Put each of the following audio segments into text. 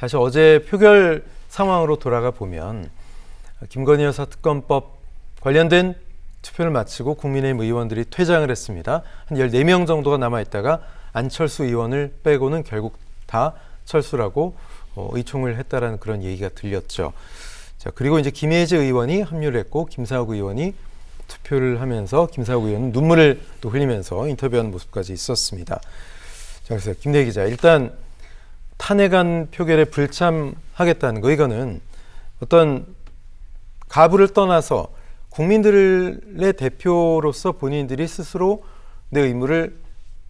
다시 어제 표결 상황으로 돌아가 보면 김건희 여사 특검법 관련된 투표를 마치고 국민의힘 의원들이 퇴장을 했습니다. 한 14명 정도가 남아있다가 안철수 의원을 빼고는 결국 다 철수라고 의총을 했다라는 그런 얘기가 들렸죠. 자, 그리고 이제 김혜재 의원이 합류를 했고 김사욱 의원이 투표를 하면서 김사욱 의원은 눈물을 또 흘리면서 인터뷰하는 모습까지 있었습니다. 자, 그래서 김대희 기자, 일단 탄핵안 표결에 불참하겠다는 거, 이거는 어떤 가부를 떠나서 국민들의 대표로서 본인들이 스스로 내 의무를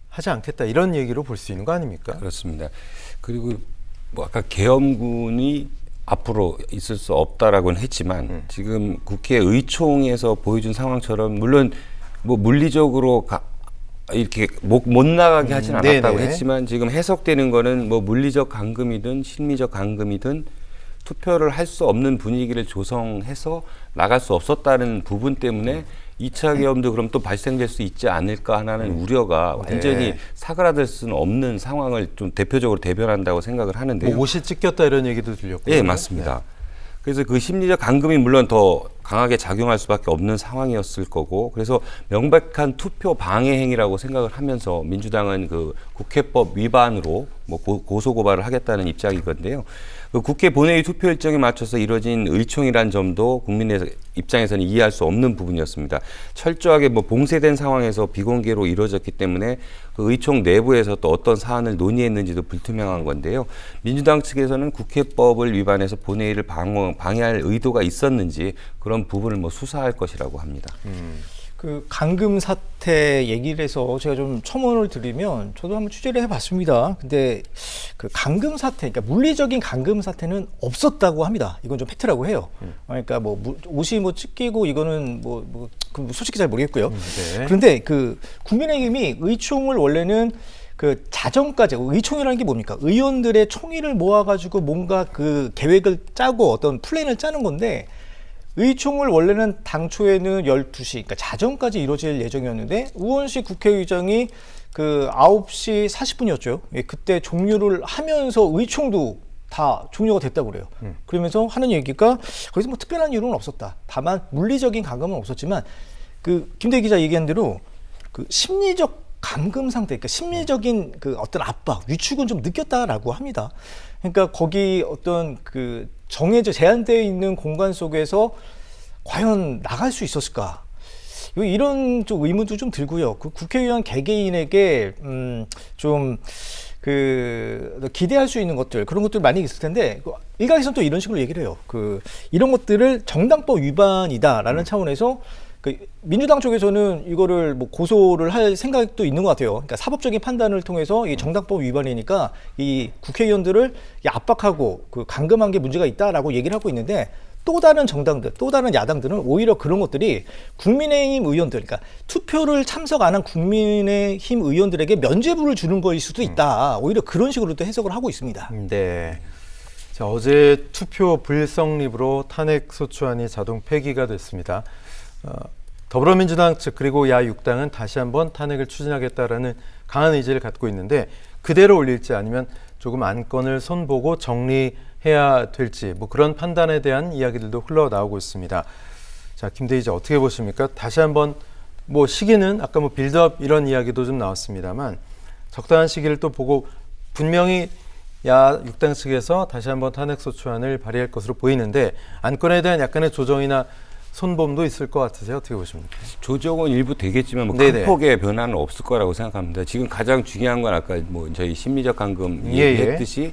하지 않겠다, 이런 얘기로 볼 수 있는 거 아닙니까? 그렇습니다. 그리고 뭐 아까 계엄군이 앞으로 있을 수 없다라고는 했지만 지금 국회 의총에서 보여준 상황처럼 물론 뭐 물리적으로 이렇게 못 나가게 하진 않았다고 했지만 지금 해석되는 거는 뭐 물리적 감금이든 심리적 감금이든 투표를 할 수 없는 분위기를 조성해서 나갈 수 없었다는 부분 때문에 2차 계엄도 그럼 또 발생될 수 있지 않을까 하는 우려가 완전히 사그라들 수는 없는 상황을 좀 대표적으로 대변한다고 생각을 하는데요. 뭐 옷이 찢겼다 이런 얘기도 들렸고요. 예, 맞습니다. 그래서 그 심리적 감금이 물론 더 강하게 작용할 수밖에 없는 상황이었을 거고, 그래서 명백한 투표 방해 행위라고 생각을 하면서 민주당은 그 국회법 위반으로 뭐 고소 고발을 하겠다는 입장이건데요. 그 국회 본회의 투표 일정에 맞춰서 이뤄진 의총이란 점도 국민의 입장에서는 이해할 수 없는 부분이었습니다. 철저하게 뭐 봉쇄된 상황에서 비공개로 이루어졌기 때문에 그 의총 내부에서 또 어떤 사안을 논의했는지도 불투명한 건데요. 민주당 측에서는 국회법을 위반해서 본회의를 방해할 의도가 있었는지 그런 부분을 뭐 수사할 것이라고 합니다. 그 감금 사태 얘기를 해서 제가 좀 첨언을 드리면 저도 한번 취재를 해봤습니다. 근데 그 감금 사태, 그러니까 물리적인 감금 사태는 없었다고 합니다. 이건 좀 팩트라고 해요. 그러니까 뭐 옷이 뭐 찢기고 이거는 그 솔직히 잘 모르겠고요. 네. 그런데 그 국민의힘이 의총을 원래는 그 자정까지, 의총이라는 게 뭡니까? 의원들의 총의를 모아가지고 뭔가 그 계획을 짜고 어떤 플랜을 짜는 건데, 의총을 원래는 당초에는 12시, 그러니까 자정까지 이루어질 예정이었는데 우원식 국회의장이 그 9시 40분이었죠. 예, 그때 종료를 하면서 의총도 다 종료가 됐다고 그래요. 그러면서 하는 얘기가 거기서 뭐 특별한 이유는 없었다. 다만 물리적인 감금은 없었지만 그 김대희 기자 얘기한 대로 그 심리적 감금 상태, 그러니까 심리적인 그 어떤 압박, 위축은 좀 느꼈다라고 합니다. 그러니까 거기 어떤 그 정해져 제한되어 있는 공간 속에서 과연 나갈 수 있었을까? 이런 좀 의문도 좀 들고요. 그 국회의원 개개인에게 좀 그 기대할 수 있는 것들, 그런 것들 많이 있을 텐데 일각에서는 또 이런 식으로 얘기를 해요. 그 이런 것들을 정당법 위반이다라는 차원에서 그 민주당 쪽에서는 이거를 뭐 고소를 할 생각도 있는 것 같아요. 그러니까 사법적인 판단을 통해서 이 정당법 위반이니까 이 국회의원들을 압박하고 그 감금한 게 문제가 있다라고 얘기를 하고 있는데, 또 다른 정당들, 또 다른 야당들은 오히려 그런 것들이 국민의힘 의원들, 그러니까 투표를 참석 안 한 국민의힘 의원들에게 면죄부를 주는 거일 수도 있다. 오히려 그런 식으로 또 해석을 하고 있습니다. 네. 자, 어제 투표 불성립으로 탄핵 소추안이 자동 폐기가 됐습니다. 더불어민주당 측 그리고 야6당은 다시 한번 탄핵을 추진하겠다라는 강한 의지를 갖고 있는데, 그대로 올릴지 아니면 조금 안건을 손보고 정리해야 될지 뭐 그런 판단에 대한 이야기들도 흘러나오고 있습니다. 자, 김대희 기자, 어떻게 보십니까? 다시 한번 뭐 시기는 아까 뭐 빌드업 이런 이야기도 좀 나왔습니다만 적당한 시기를 또 보고 분명히 야6당 측에서 다시 한번 탄핵소추안을 발의할 것으로 보이는데, 안건에 대한 약간의 조정이나 손봄도 있을 것 같으세요? 어떻게 보십니까? 조정은 일부 되겠지만 뭐 큰 폭의 변화는 없을 거라고 생각합니다. 지금 가장 중요한 건 아까 뭐 저희 심리적 감금 얘기했듯이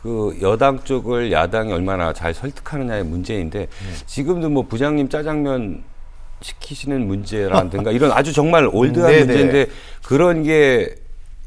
그 여당 쪽을 야당이 얼마나 잘 설득하느냐의 문제인데, 지금도 뭐 부장님 짜장면 시키시는 문제라든가 이런 아주 정말 올드한 문제인데, 그런 게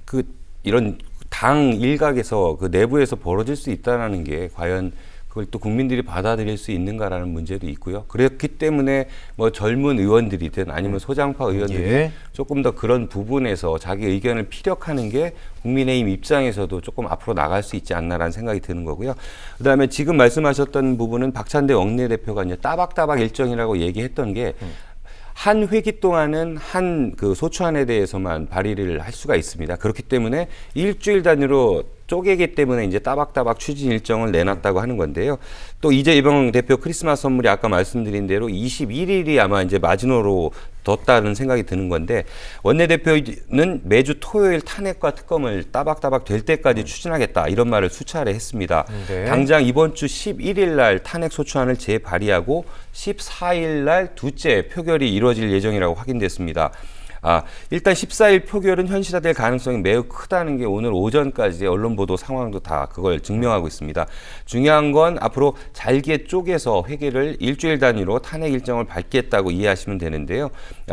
그 이런 당 일각에서 그 내부에서 벌어질 수 있다는 게 과연 그걸 또 국민들이 받아들일 수 있는가라는 문제도 있고요. 그렇기 때문에 뭐 젊은 의원들이든 아니면 소장파 의원들이 조금 더 그런 부분에서 자기 의견을 피력하는 게 국민의힘 입장에서도 조금 앞으로 나갈 수 있지 않나라는 생각이 드는 거고요. 그다음에 지금 말씀하셨던 부분은 박찬대 원내대표가 이제 따박따박 일정이라고 얘기했던 게, 한 회기 동안은 한 그 소추안에 대해서만 발의를 할 수가 있습니다. 그렇기 때문에 일주일 단위로 쪼개기 때문에 이제 따박따박 추진 일정을 내놨다고 하는 건데요. 또 이재명 대표 크리스마스 선물이 아까 말씀드린 대로 21일이 아마 이제 마지노로 뒀다는 생각이 드는 건데, 원내대표는 매주 토요일 탄핵과 특검을 따박따박 될 때까지 추진하겠다 이런 말을 수차례 했습니다. 네. 당장 이번 주 11일 날 탄핵 소추안을 재발의하고 14일 날 두째 표결이 이루어질 예정이라고 확인됐습니다. 일단 14일 표결은 현실화될 가능성이 매우 크다는 게 오늘 오전까지의 언론 보도 상황도 다 그걸 증명하고 있습니다. 중요한 건 앞으로 잘게 쪼개서 회기를 일주일 단위로 탄핵 일정을 밟겠다고 이해하시면 되는데요.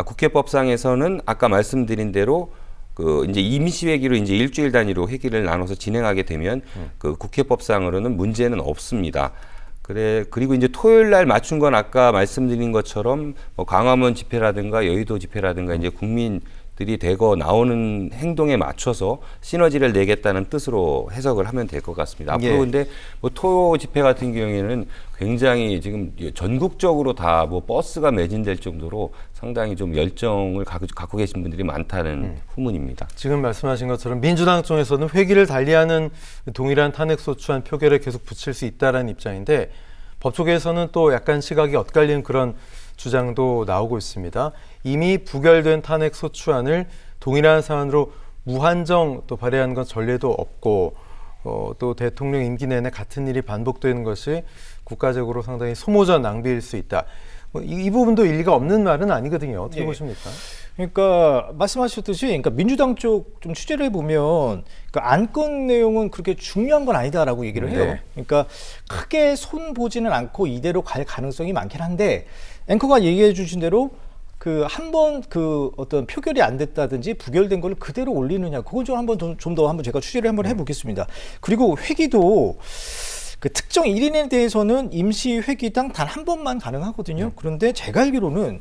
국회법상에서는 아까 말씀드린 대로 이제 임시회기로 이제 일주일 단위로 회기를 나눠서 진행하게 되면 국회법상으로는 문제는 없습니다. 그리고 이제 토요일 날 맞춘 건 아까 말씀드린 것처럼 광화문 집회라든가 여의도 집회라든가 이제 국민들이 대거 나오는 행동에 맞춰서 시너지를 내겠다는 뜻으로 해석을 하면 될 것 같습니다. 앞으로 근데 토요 집회 같은 경우에는 굉장히 지금 전국적으로 다 버스가 매진될 정도로 상당히 좀 열정을 갖고 계신 분들이 많다는 후문입니다. 지금 말씀하신 것처럼 민주당 쪽에서는 회기를 달리하는 동일한 탄핵소추안 표결에 계속 붙일 수 있다는 입장인데, 법조계에서는 또 약간 시각이 엇갈리는 그런 주장도 나오고 있습니다. 이미 부결된 탄핵소추안을 동일한 사안으로 무한정 또 발의하는 건 전례도 없고, 또 대통령 임기 내내 같은 일이 반복되는 것이 국가적으로 상당히 소모전 낭비일 수 있다. 이 부분도 일리가 없는 말은 아니거든요. 어떻게 보십니까? 그러니까 말씀하셨듯이, 그러니까 민주당 쪽 좀 취재를 해보면, 그러니까 안건 내용은 그렇게 중요한 건 아니다라고 얘기를 해요. 그러니까 크게 손 보지는 않고 이대로 갈 가능성이 많긴 한데, 앵커가 얘기해 주신 대로 한번 어떤 표결이 안 됐다든지 부결된 걸 그대로 올리느냐, 그건 좀 한번 제가 취재를 한번 해보겠습니다. 그리고 회기도 특정 1인에 대해서는 임시 회기당 단 한 번만 가능하거든요. 그런데 제가 알기로는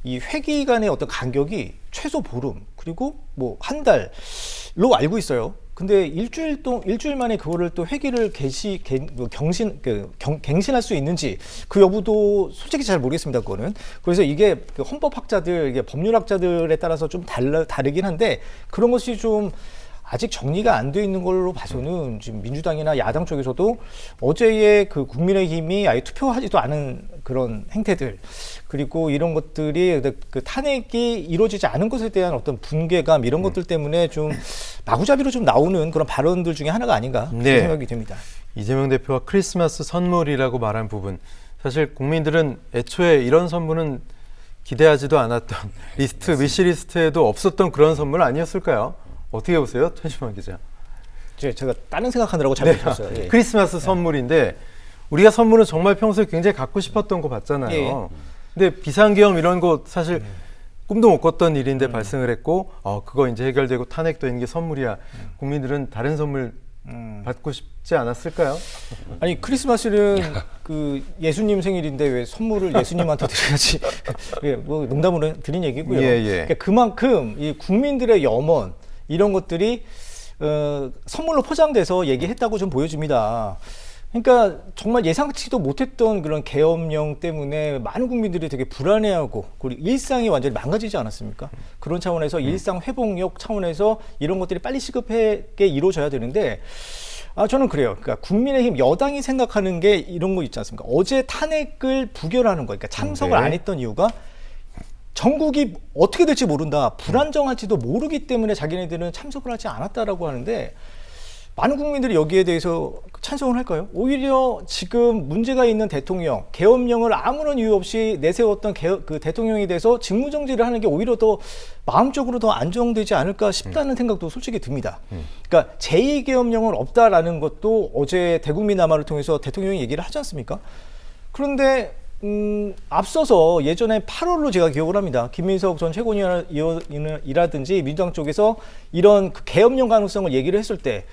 이 회기 간의 어떤 간격이 최소 보름, 그리고 한 달로 알고 있어요. 근데 일주일 만에 그거를 또 회기를 갱신할 수 있는지 그 여부도 솔직히 잘 모르겠습니다. 그거는. 그래서 이게 헌법학자들, 이게 법률학자들에 따라서 좀 다르긴 한데, 그런 것이 좀 아직 정리가 안 돼 있는 걸로 봐서는 지금 민주당이나 야당 쪽에서도 어제의 국민의힘이 아예 투표하지도 않은 그런 행태들, 그리고 이런 것들이 탄핵이 이루어지지 않은 것에 대한 어떤 분개감, 이런 것들 때문에 좀 마구잡이로 좀 나오는 그런 발언들 중에 하나가 아닌가 생각이 됩니다. 이재명 대표가 크리스마스 선물이라고 말한 부분, 사실 국민들은 애초에 이런 선물은 기대하지도 않았던 위시리스트에도 없었던 그런 선물 아니었을까요? 어떻게 보세요, 최시만 기자? 제가 다른 생각하느라고 잘 못했어요. 크리스마스 선물인데, 우리가 선물은 정말 평소에 굉장히 갖고 싶었던 거 봤잖아요. 근데 비상계엄 이런 거 사실 꿈도 못 꿨던 일인데 발생을 했고, 그거 이제 해결되고 탄핵되는 게 선물이야. 국민들은 다른 선물 받고 싶지 않았을까요? 아니, 크리스마스는 예수님 생일인데 왜 선물을 예수님한테 드려야지. 농담으로 드린 얘기고요. 그러니까 그만큼 이 국민들의 염원, 이런 것들이 선물로 포장돼서 얘기했다고 좀 보여집니다. 그러니까 정말 예상치도 못했던 그런 계엄령 때문에 많은 국민들이 되게 불안해하고, 그리고 일상이 완전히 망가지지 않았습니까? 그런 차원에서 일상 회복력 차원에서 이런 것들이 빨리 시급하게 이루어져야 되는데, 저는 그래요. 그러니까 국민의힘 여당이 생각하는 게 이런 거 있지 않습니까? 어제 탄핵을 부결하는 거, 그러니까 참석을 안 했던 이유가 전국이 어떻게 될지 모른다, 불안정할지도 모르기 때문에 자기네들은 참석을 하지 않았다라고 하는데, 많은 국민들이 여기에 대해서 찬성을 할까요? 오히려 지금 문제가 있는 대통령, 계엄령을 아무런 이유 없이 내세웠던 그 대통령에 대해서 직무정지를 하는 게 오히려 더 마음적으로 더 안정되지 않을까 싶다는 생각도 솔직히 듭니다. 그러니까 제2계엄령은 없다라는 것도 어제 대국민 남하를 통해서 대통령이 얘기를 하지 않습니까? 그런데 앞서서 예전에 8월로 제가 기억을 합니다. 김민석 전 최고위원이라든지 민주당 쪽에서 이런 계엄령 가능성을 얘기를 했을 때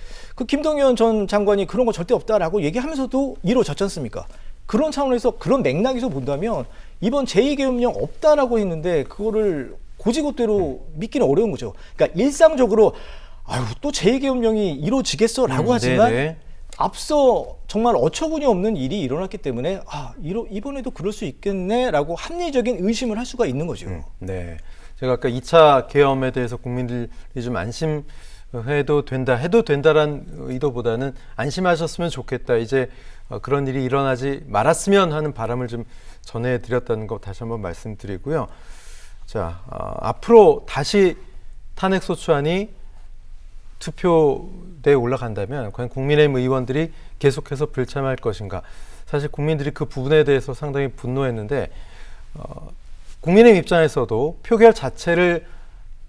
김동연 전 장관이 그런 거 절대 없다라고 얘기하면서도 이루어졌지 않습니까? 그런 차원에서, 그런 맥락에서 본다면 이번 제2계엄령 없다라고 했는데 그거를 고지고대로 믿기는 어려운 거죠. 그러니까 일상적으로 또 제2계엄령이 이루어지겠어라고 하지만 앞서 정말 어처구니 없는 일이 일어났기 때문에 이번에도 그럴 수 있겠네라고 합리적인 의심을 할 수가 있는 거죠. 네, 제가 아까 2차 계엄에 대해서 국민들이 좀 안심을 해도 된다란 의도보다는 안심하셨으면 좋겠다. 이제 그런 일이 일어나지 말았으면 하는 바람을 좀 전해드렸다는 거 다시 한번 말씀드리고요. 자, 앞으로 다시 탄핵소추안이 투표대에 올라간다면 과연 국민의힘 의원들이 계속해서 불참할 것인가. 사실 국민들이 그 부분에 대해서 상당히 분노했는데 국민의힘 입장에서도 표결 자체를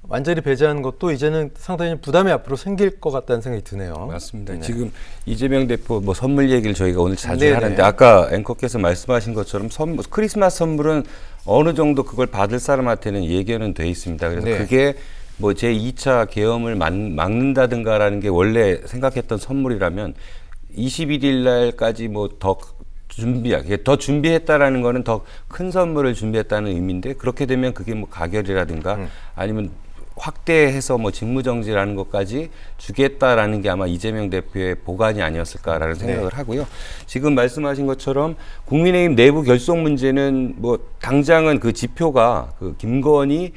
완전히 배제하는 것도 이제는 상당히 부담이 앞으로 생길 것 같다는 생각이 드네요. 맞습니다. 네. 지금 이재명 대표 뭐 선물 얘기를 저희가 오늘 자주 네네. 하는데 아까 앵커께서 말씀하신 것처럼 크리스마스 선물은 어느 정도 그걸 받을 사람한테는 예견은 돼 있습니다. 그래서 네. 그게 뭐 제2차 계엄을 막는다든가라는 게 원래 생각했던 선물이라면 21일 날까지 뭐 더 준비했다라는 거는 더 큰 선물을 준비했다는 의미인데 그렇게 되면 그게 뭐 가결이라든가 아니면 확대해서 뭐 직무정지라는 것까지 주겠다라는 게 아마 이재명 대표의 보관이 아니었을까라는 생각을 하고요. 지금 말씀하신 것처럼 국민의힘 내부 결속 문제는 뭐 당장은 그 지표가 그 김건희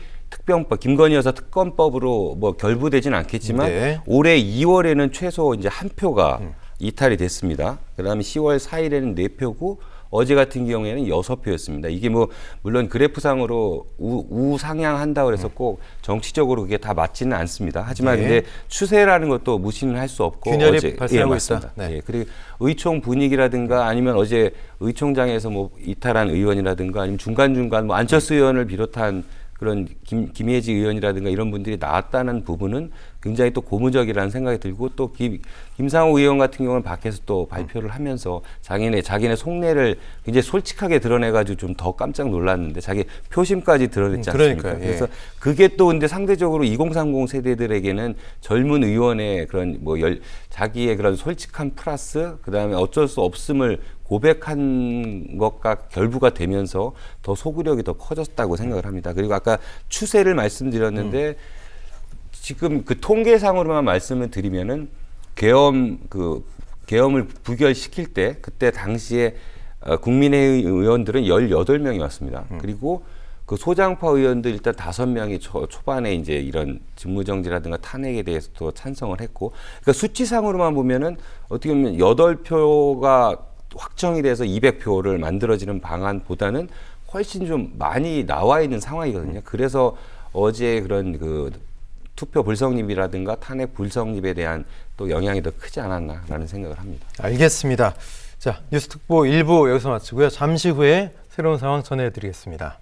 여사 특검법으로 뭐 결부되진 않겠지만 네. 올해 2월에는 최소 이제 한 표가 이탈이 됐습니다. 그다음에 10월 4일에는 4표고 어제 같은 경우에는 6표였습니다. 이게 뭐 물론 그래프상으로 우상향한다고 해서 꼭 정치적으로 그게 다 맞지는 않습니다. 하지만 네. 근데 추세라는 것도 무시는 할 수 없고 균열이 발생하고 맞습니다. 있다. 네. 예, 그리고 의총 분위기라든가 아니면 어제 의총장에서 뭐 이탈한 의원이라든가 아니면 중간중간 뭐 안철수 의원을 비롯한 그런 김혜지 의원이라든가 이런 분들이 나왔다는 부분은 굉장히 또 고무적이라는 생각이 들고 또 김상호 의원 같은 경우는 밖에서 또 발표를 하면서 자기네 속내를 굉장히 솔직하게 드러내가지고 좀 더 깜짝 놀랐는데 자기 표심까지 드러냈지 않습니까? 그러니까요. 예. 그래서 그게 또 근데 상대적으로 2030 세대들에게는 젊은 의원의 그런 뭐 자기의 그런 솔직한 플러스 그다음에 어쩔 수 없음을 고백한 것과 결부가 되면서 더 소구력이 더 커졌다고 생각을 합니다. 그리고 아까 추세를 말씀드렸는데 지금 그 통계상으로만 말씀을 드리면은 계엄을 부결시킬 때 그때 당시에 국민의힘 의원들은 18명이었습니다. 그리고 그 소장파 의원들 일단 5명이 초반에 이제 이런 직무정지라든가 탄핵에 대해서도 찬성을 했고, 그러니까 수치상으로만 보면은 어떻게 보면 8표가 확정이 돼서 200표를 만들어지는 방안보다는 훨씬 좀 많이 나와 있는 상황이거든요. 그래서 어제 그런 그 투표 불성립이라든가 탄핵 불성립에 대한 또 영향이 더 크지 않았나라는 생각을 합니다. 알겠습니다. 자, 뉴스특보 1부 여기서 마치고요. 잠시 후에 새로운 상황 전해드리겠습니다.